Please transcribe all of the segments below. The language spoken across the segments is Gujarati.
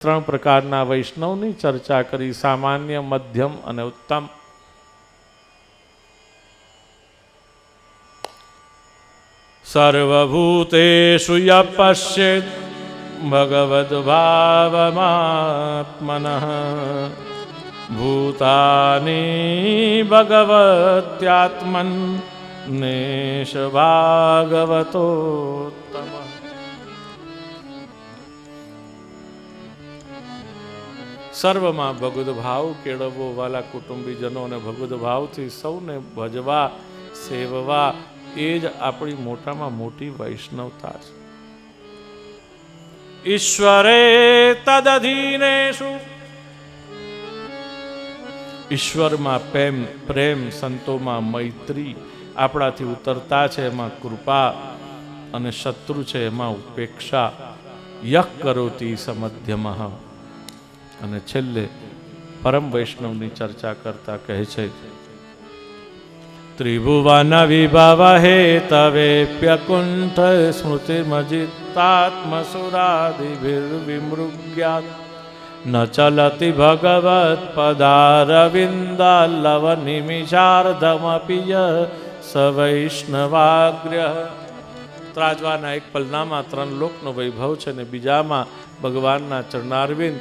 ત્રણ પ્રકારના વૈષ્ણવની ચર્ચા કરી, સામાન્ય, મધ્યમ અને ઉત્તમ. સર્વભૂતેષુ યઃ પશ્યેત ભગવદ્ભાવમાત્મનઃ ભૂતાની ભગવત્યાત્મન નેશ ભાગવતોત્તમ. સર્વમાં ભગવદ ભાવ કેળવવો. વાલા કુટુંબીજનો અને ભગવદ ભાવથી સૌને ભજવા, સેવવા, એ જ આપણી મોટામાં મોટી વૈષ્ણવતા છે. ઈશ્વરે તદધીનેષુ, ઈશ્વરમાં પ્રેમ, સંતોમાં મૈત્રી, આપણાથી ઉતરતા છે એમાં કૃપા, અને શત્રુ છે એમાં ઉપેક્ષા. યઃ કરોતિ સ મધ્યમઃ. અને છેલ્લે પરમ વૈષ્ણવની ચર્ચા કરતા કહે છે, ત્રિભુવન વિભવ હેતવેપ્યકુંઠ સ્મૃતિર્મજિતાત્મસુરાદિભિર્વિમૃગ્યાત ન ચલતિ ભગવત પદારવિંદાલ્લવ નિમિષાર્ધમપિ સ વૈષ્ણવાગ્ર્ય. ત્રાજવાના એક પલનામાં ત્રણ લોકનો વૈભવ છે ને બીજામાં ભગવાનના ચરણારવિંદ.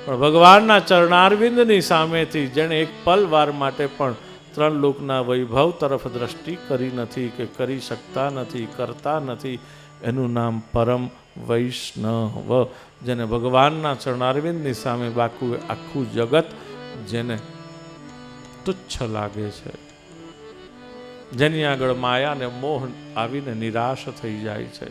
પણ ભગવાનના ચરણારવિંદની સામેથી જેણે એક પલ વાર માટે પણ ત્રણ લોકના વૈભવ તરફ દ્રષ્ટિ કરી નથી, કે કરી શકતા નથી, કરતા નથી, એનું નામ પરમ વૈષ્ણવ. જેને ભગવાનના ચરણારવિંદની સામે આખું જગત જેને તુચ્છ લાગે છે, જેની આગળ માયા અને મોહ આવીને નિરાશ થઈ જાય છે.